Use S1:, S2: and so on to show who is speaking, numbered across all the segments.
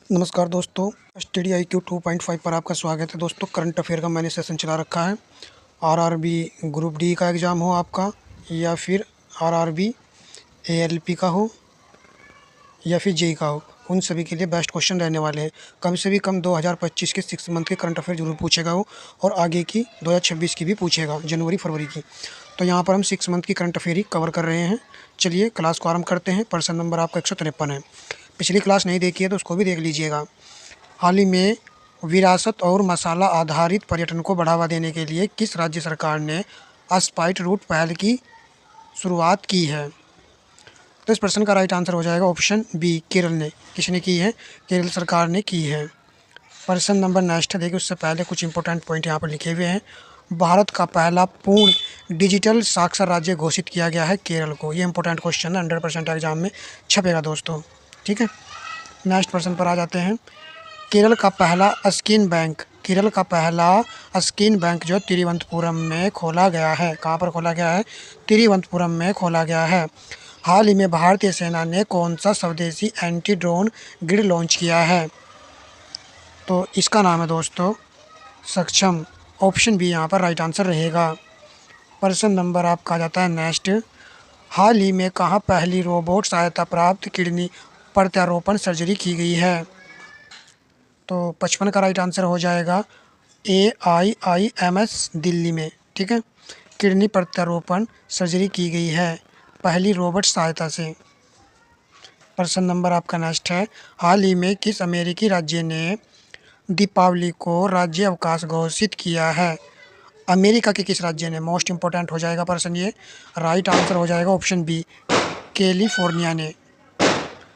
S1: नमस्कार दोस्तों, study IQ 2.5 पर आपका स्वागत है। दोस्तों, करंट अफेयर का मैंने सेशन चला रखा है। आरआरबी ग्रुप डी का एग्ज़ाम हो आपका, या फिर आरआरबी ALP का हो, या फिर जेई का हो, उन सभी के लिए बेस्ट क्वेश्चन रहने वाले हैं। कम से भी कम 2025 के 6 मंथ के करंट अफेयर जरूर पूछेगा वो, और आगे की 2026 की भी पूछेगा, जनवरी फरवरी की। तो यहाँ पर हम 6 मंथ की करंट अफेयर ही कवर कर रहे हैं। चलिए क्लास को आरम्भ करते हैं। पर्सन नंबर आपका 153 है। पिछली क्लास नहीं देखी है तो उसको भी देख लीजिएगा। हाल ही में विरासत और मसाला आधारित पर्यटन को बढ़ावा देने के लिए किस राज्य सरकार ने स्पाइट रूट पहल की शुरुआत की है? तो इस प्रश्न का राइट आंसर हो जाएगा ऑप्शन बी, केरल ने। किसने की है? केरल सरकार ने की है। प्रश्न नंबर नेक्स्ट है। देखिए, उससे पहले कुछ इंपॉर्टेंट पॉइंट यहाँ पर लिखे हुए हैं। भारत का पहला पूर्ण डिजिटल साक्षर राज्य घोषित किया गया है केरल को। ये इंपॉर्टेंट क्वेश्चन है, 100% एग्जाम में छपेगा दोस्तों। ठीक है, नेक्स्ट प्रश्न पर आ जाते हैं। केरल का पहला स्किन बैंक जो तिरुवनंतपुरम में खोला गया है। कहाँ पर खोला गया है? तिरुवनंतपुरम में खोला गया है। हाल ही में भारतीय सेना ने कौन सा स्वदेशी एंटी ड्रोन ग्रिड लॉन्च किया है? तो इसका नाम है दोस्तों सक्षम। ऑप्शन बी यहाँ पर राइट आंसर रहेगा। प्रश्न नंबर आपका आ जाता है नेक्स्ट। हाल ही में कहाँ पहली रोबोट सहायता प्राप्त किडनी प्रत्यारोपण सर्जरी की गई है? तो 55 का राइट आंसर हो जाएगा AIIMS दिल्ली में। ठीक है, किडनी प्रत्यारोपण सर्जरी की गई है पहली रोबोट सहायता से। प्रश्न नंबर आपका नेक्स्ट है। हाल ही में किस अमेरिकी राज्य ने दीपावली को राज्य अवकाश घोषित किया है? अमेरिका के किस राज्य ने? मोस्ट इंपॉर्टेंट हो जाएगा प्रश्न ये। राइट आंसर हो जाएगा ऑप्शन बी, कैलिफोर्निया ने।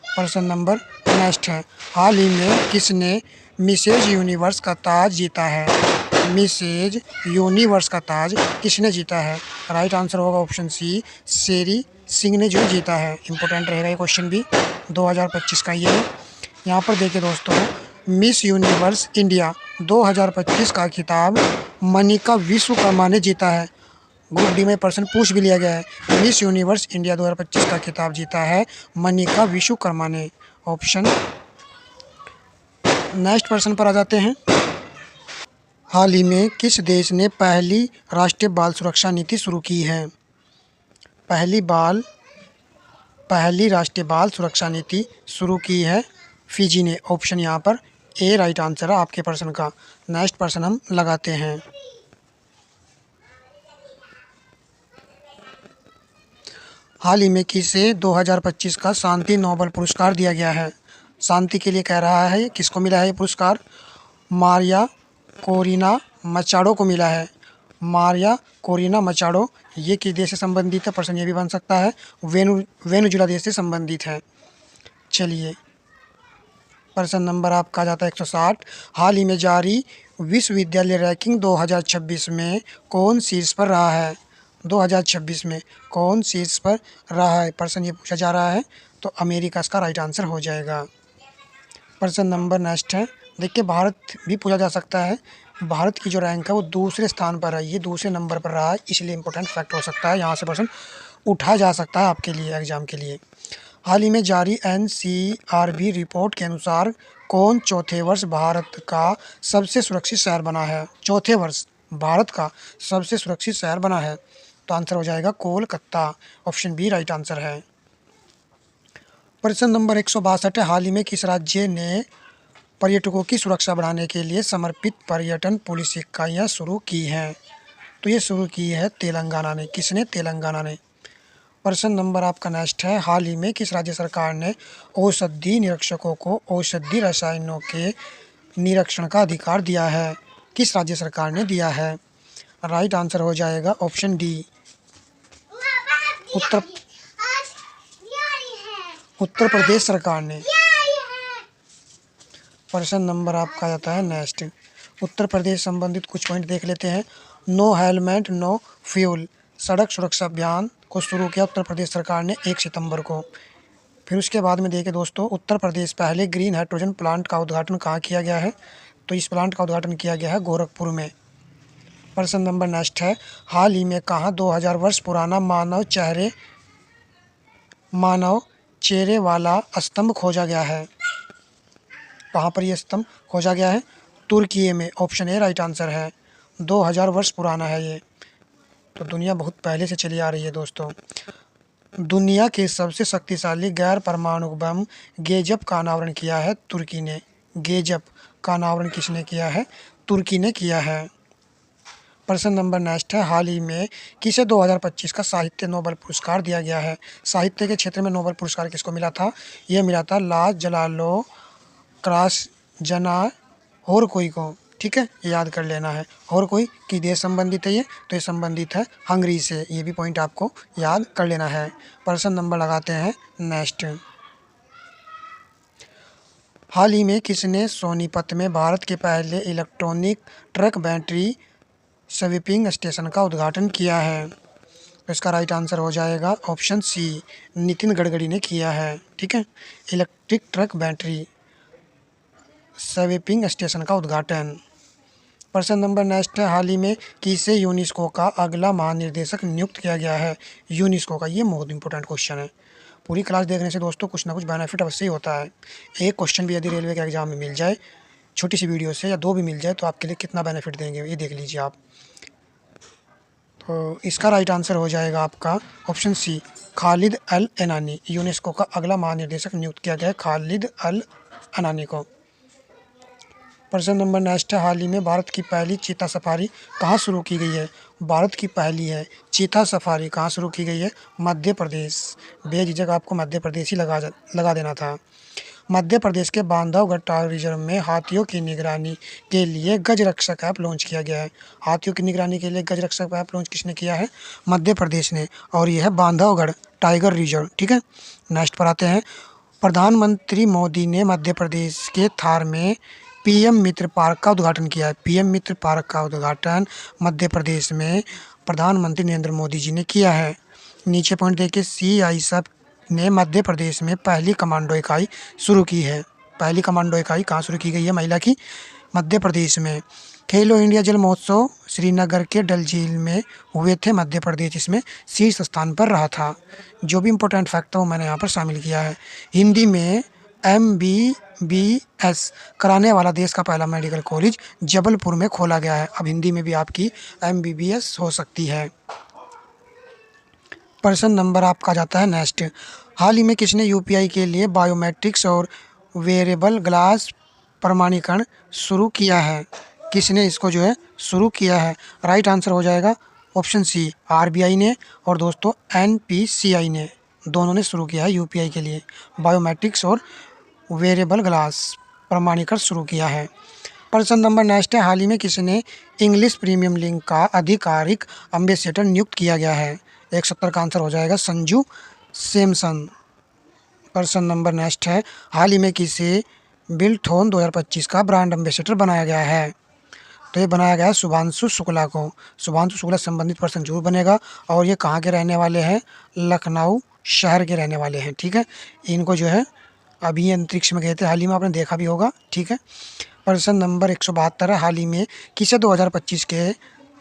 S1: प्रश्न नंबर नेक्स्ट है। हाल ही में किसने मिसेज यूनिवर्स का ताज जीता है? मिसेज यूनिवर्स का ताज किसने जीता है? राइट आंसर होगा ऑप्शन सी, शेरी सिंह ने जो जीता है। इंपॉर्टेंट रहेगा ये क्वेश्चन भी, 2025 का ये है। यहाँ पर देखिए दोस्तों, मिस यूनिवर्स इंडिया 2025 का खिताब मनिका विश्वकर्मा ने जीता है। ग्रुप डी में प्रश्न पूछ भी लिया गया है। मिस यूनिवर्स इंडिया 2025 का खिताब जीता है मनिका विश्वकर्मा ने। ऑप्शन। नेक्स्ट प्रश्न पर आ जाते हैं। हाल ही में किस देश ने पहली राष्ट्रीय बाल सुरक्षा नीति शुरू की है? पहली राष्ट्रीय बाल सुरक्षा नीति शुरू की है फिजी ने। ऑप्शन यहाँ पर ए राइट आंसर है आपके प्रश्न का। नेक्स्ट प्रश्न हम लगाते हैं। हाल ही में किसे 2025 का शांति नोबेल पुरस्कार दिया गया है? शांति के लिए कह रहा है। किसको मिला है ये पुरस्कार? मारिया कोरिना मचाडो को मिला है। मारिया कोरिना मचाडो ये किस देश से संबंधित है? प्रश्न ये भी बन सकता है। वेनेजुएला देश से संबंधित है। चलिए, प्रश्न नंबर आपका आ जाता है 160। हाल ही में जारी विश्वविद्यालय रैंकिंग 2026 में कौन शीर्ष पर रहा है? 2026 में कौन शीर्ष पर रहा है? प्रश्न ये पूछा जा रहा है, तो अमेरिका इसका राइट आंसर हो जाएगा। प्रश्न नंबर नेक्स्ट है। देखिए, भारत भी पूछा जा सकता है। भारत की जो रैंक है वो दूसरे स्थान पर है, ये दूसरे नंबर पर रहा है, इसलिए इंपॉर्टेंट फैक्ट हो सकता है। यहाँ से प्रश्न उठा जा सकता है आपके लिए, एग्जाम के लिए। हाल ही में जारी NCRB रिपोर्ट के अनुसार कौन चौथे वर्ष भारत का सबसे सुरक्षित शहर बना है? चौथे वर्ष भारत का सबसे सुरक्षित शहर बना है, तो आंसर हो जाएगा Kolkata. Option B right answer है। प्रश्न नंबर 162 है। हाल ही में किस राज्य ने पर्यटकों की सुरक्षा बढ़ाने के लिए समर्पित पर्यटन पुलिस इकाइयाँ शुरू की हैं? तो ये शुरू की है तेलंगाना ने। किसने? तेलंगाना ने। प्रश्न नंबर आपका नेक्स्ट है। हाल ही में किस राज्य सरकार ने औषधि निरीक्षकों को औषधि रसायनों के निरीक्षण का अधिकार दिया है? किस राज्य सरकार ने दिया है? राइट आंसर हो जाएगा ऑप्शन डी, उत्तर प्रदेश सरकार ने। प्रश्न नंबर आपका आता है नेक्स्ट। उत्तर प्रदेश संबंधित कुछ पॉइंट देख लेते हैं। नो हेलमेट नो फ्यूल सड़क सुरक्षा अभियान को शुरू किया उत्तर प्रदेश सरकार ने 1 सितंबर को। फिर उसके बाद में देखें दोस्तों, उत्तर प्रदेश पहले ग्रीन हाइड्रोजन प्लांट का उद्घाटन कहाँ किया गया है? तो इस प्लांट का उद्घाटन किया गया है गोरखपुर में। प्रश्न नंबर नेक्स्ट है। हाल ही में कहाँ 2000 वर्ष पुराना मानव चेहरे वाला स्तंभ खोजा गया है? कहाँ पर ये स्तंभ खोजा गया है? तुर्की में। ऑप्शन ए राइट आंसर है। 2000 वर्ष पुराना है ये। तो दुनिया बहुत पहले से चली आ रही है दोस्तों। दुनिया के सबसे शक्तिशाली गैर परमाणु बम गेजब का अनावरण किया है तुर्की ने। गेजब का अनावरण किसने किया है? तुर्की ने किया है। प्रश्न नंबर नेक्स्ट है, हाल ही में किसे 2025 का साहित्य नोबेल पुरस्कार दिया गया है? साहित्य के क्षेत्र में नोबेल पुरस्कार किसको मिला था? यह मिला था लाज जलालो क्रास जना और कोई को। ठीक है, याद कर लेना है। और कोई किस देश संबंधित है ये? तो ये संबंधित है हंगरी से। ये भी पॉइंट आपको याद कर लेना है। प्रश्न नंबर लगाते हैं नेक्स्ट। हाल ही में किसने सोनीपत में भारत के पहले electronic truck battery sweeping station का उद्घाटन किया है? तो इसका राइट आंसर हो जाएगा ऑप्शन सी, नितिन गडकरी ने किया है। ठीक है, electric truck battery sweeping station का उद्घाटन। प्रश्न नंबर नेक्स्ट है, हाल ही में किसे यूनेस्को का अगला महानिर्देशक नियुक्त किया गया है? यूनेस्को का, ये बहुत इंपॉर्टेंट क्वेश्चन है। पूरी क्लास देखने से दोस्तों कुछ ना कुछ बेनिफिट अवश्य ही होता है। एक क्वेश्चन भी यदि रेलवे के एग्जाम में मिल जाए, छोटी सी वीडियो से, या दो भी मिल जाए, तो आपके लिए कितना बेनिफिट देंगे ये देख लीजिए आप। तो इसका राइट आंसर हो जाएगा आपका ऑप्शन सी, खालिद अल एनानी। यूनेस्को का अगला महानिर्देशक नियुक्त किया गया है खालिद अल अनानी को। प्रश्न नंबर नेक्स्ट है, हाल ही में भारत की पहली चीता सफारी कहाँ शुरू की गई है? भारत की पहली है चीता सफारी कहाँ शुरू की गई है? मध्य प्रदेश। बेझिझक आपको मध्य प्रदेश ही लगा देना था। मध्य प्रदेश के बांधवगढ़ टाइगर रिजर्व में हाथियों की निगरानी के लिए गज रक्षक ऐप लॉन्च किया गया है। हाथियों की निगरानी के लिए गज रक्षक ऐप लॉन्च किसने किया है? मध्य प्रदेश ने। और यह है बांधवगढ़ टाइगर रिजर्व। ठीक है, नेक्स्ट पर आते हैं। प्रधानमंत्री मोदी ने मध्य प्रदेश के थार में पीएम मित्र पार्क का उद्घाटन किया है। पीएम मित्र पार्क का उद्घाटन मध्य प्रदेश में प्रधानमंत्री नरेंद्र मोदी जी ने किया है। नीचे पॉइंट देखिए, CISF ने मध्य प्रदेश में पहली कमांडो इकाई शुरू की है। पहली कमांडो इकाई कहाँ शुरू की गई है महिला की? मध्य प्रदेश में। खेलो इंडिया जल महोत्सव श्रीनगर के डल झील में हुए थे। मध्य प्रदेश इसमें शीर्ष स्थान पर रहा था। जो भी इम्पोर्टेंट फैक्ट है वो मैंने यहाँ पर शामिल किया है। हिंदी में MBBS कराने वाला देश का पहला मेडिकल कॉलेज जबलपुर में खोला गया है। अब हिंदी में भी आपकी MBBS हो सकती है। प्रश्न नंबर आपका जाता है नेक्स्ट। हाल ही में किसने UPI के लिए बायोमेट्रिक्स और वेरिएबल ग्लास प्रमाणीकरण शुरू किया है? किसने इसको जो है शुरू किया है? राइट आंसर हो जाएगा ऑप्शन सी, RBI ने और दोस्तों NPCI ने, दोनों ने शुरू किया है UPI के लिए बायोमेट्रिक्स और वेरिएबल ग्लास प्रमाणीकरण शुरू किया है। प्रश्न नंबर नेक्स्ट है, हाल ही में किसने इंग्लिश प्रीमियम लीग का आधिकारिक एम्बेसडर नियुक्त किया गया है? 170 का आंसर हो जाएगा संजू सैमसन। प्रश्न नंबर नेक्स्ट है, हाल ही में किसे बिल्डथोन 2025 का ब्रांड एम्बेसडर बनाया गया है? तो ये बनाया गया है शुभांशु शुक्ला को। शुभांशु शुक्ला संबंधित पर्सन जरूर बनेगा। और ये कहाँ के रहने वाले हैं? लखनऊ शहर के रहने वाले हैं। ठीक है, इनको जो है अभी अंतरिक्ष में गए थे, हाल ही में आपने देखा भी होगा। ठीक है, प्रश्न नंबर 172 है, हाल ही में किसे 2025 के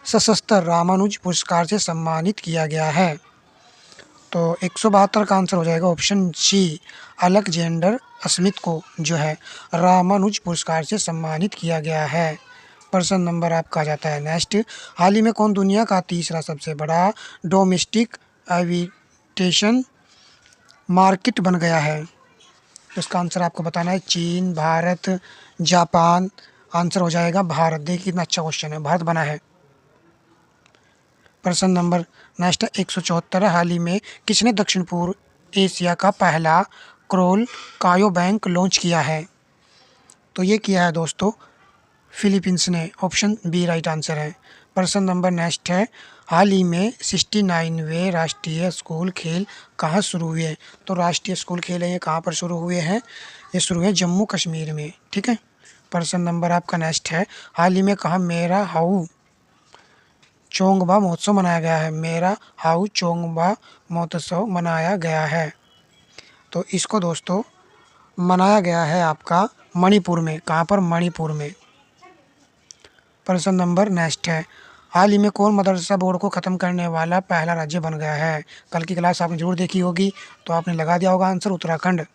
S1: सशस्त्र रामानुज पुरस्कार से सम्मानित किया गया है? तो 172 का आंसर हो जाएगा ऑप्शन सी, अलेक्जेंडर स्मिथ को जो है रामानुज पुरस्कार से सम्मानित किया गया है। प्रश्न नंबर आपका आ जाता है नेक्स्ट। हाल ही में कौन दुनिया का तीसरा सबसे बड़ा डोमेस्टिक एविएशन मार्केट बन गया है? तो इसका आंसर आपको बताना है। चीन, भारत, जापान। आंसर हो जाएगा भारत। देखिए कितना अच्छा क्वेश्चन है, भारत बना है। प्रश्न नंबर नेक्स्ट 174 है, हाल ही में किसने दक्षिण पूर्व एशिया का पहला क्रोल कायो बैंक लॉन्च किया है? तो ये किया है दोस्तों फिलीपींस ने। ऑप्शन बी राइट आंसर है। प्रश्न नंबर नेक्स्ट है, हाल ही में 69वें राष्ट्रीय स्कूल खेल कहाँ शुरू हुए? तो राष्ट्रीय स्कूल खेल ये कहाँ पर शुरू हुए हैं? ये शुरू हुए जम्मू कश्मीर में। ठीक है, प्रश्न नंबर आपका नेक्स्ट है, हाल ही में कहाँ मेरा हाउ चोंगबा महोत्सव मनाया गया है? मेरा हाउ चोंगबा महोत्सव मनाया गया है। तो इसको दोस्तों मनाया गया है आपका मणिपुर में। कहाँ पर? मणिपुर में। प्रश्न नंबर नेक्स्ट है, हाल ही में कौन मदरसा बोर्ड को ख़त्म करने वाला पहला राज्य बन गया है? कल की क्लास आपने जरूर देखी होगी, तो आपने लगा दिया होगा आंसर उत्तराखंड।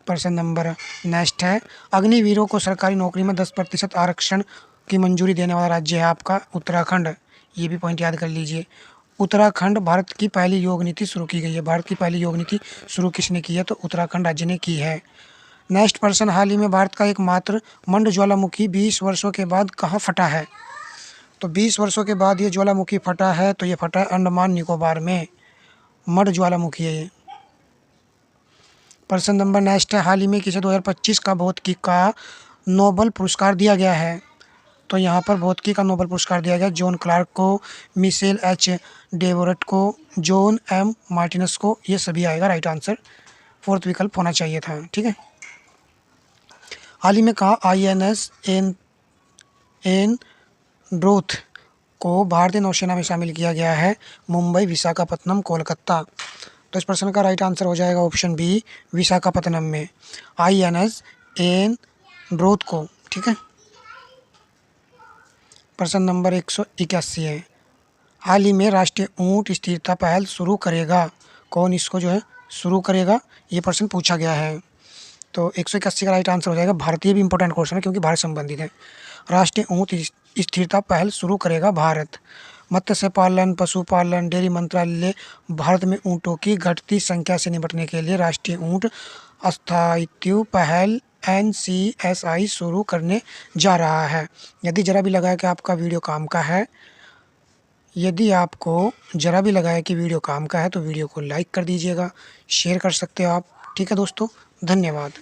S1: प्रश्न नंबर नेक्स्ट है, अग्निवीरों को सरकारी नौकरी में 10% आरक्षण की मंजूरी देने वाला राज्य है आपका उत्तराखंड। ये भी पॉइंट याद कर लीजिए। उत्तराखंड भारत की पहली योग नीति शुरू की गई है। भारत की पहली योग नीति शुरू किसने की है? तो उत्तराखंड राज्य ने की है। नेक्स्ट प्रश्न, हाल ही में भारत का एकमात्र मंड ज्वालामुखी 20 वर्षों के बाद कहाँ फटा है? तो 20 वर्षों के बाद ये ज्वालामुखी फटा है, तो ये फटा है अंडमान निकोबार में। मंड ज्वालामुखी है ये। प्रश्न नंबर नेक्स्ट है, हाल ही में किसे 2025 का भौतिकी का नोबेल पुरस्कार दिया गया है? तो यहाँ पर भौतिकी का नोबेल पुरस्कार दिया गया जॉन क्लार्क को, मिशेल एच डेवोरेट को, जॉन एम मार्टिनस को। ये सभी आएगा राइट आंसर, फोर्थ विकल्प होना चाहिए था। ठीक है। हाल ही में कहा INS एन ड्रोथ को भारतीय नौसेना में शामिल किया गया है? मुंबई, विशाखापत्तनम, कोलकाता। तो इस प्रश्न का राइट आंसर हो जाएगा ऑप्शन बी, विशाखापत्तनम में INS एन ड्रोथ को। ठीक है। प्रश्न नंबर 181 है, हाल ही में राष्ट्रीय ऊंट स्थिरता पहल शुरू करेगा? कौन इसको जो है शुरू करेगा, ये प्रश्न पूछा गया है। तो 181 का राइट आंसर हो जाएगा भारत। ये भी इंपॉर्टेंट क्वेश्चन है क्योंकि भारत संबंधित है। राष्ट्रीय ऊंट स्थिरता पहल शुरू करेगा भारत। मत्स्य पालन, पशुपालन, डेयरी मंत्रालय भारत में ऊँटों की घटती संख्या से निपटने के लिए राष्ट्रीय ऊँट स्थायित्व पहल NCSI शुरू करने जा रहा है। यदि ज़रा भी लगा कि आपका वीडियो काम का है, यदि आपको ज़रा भी लगा है कि वीडियो काम का है तो वीडियो को लाइक कर दीजिएगा, शेयर कर सकते हो आप। ठीक है दोस्तों, धन्यवाद।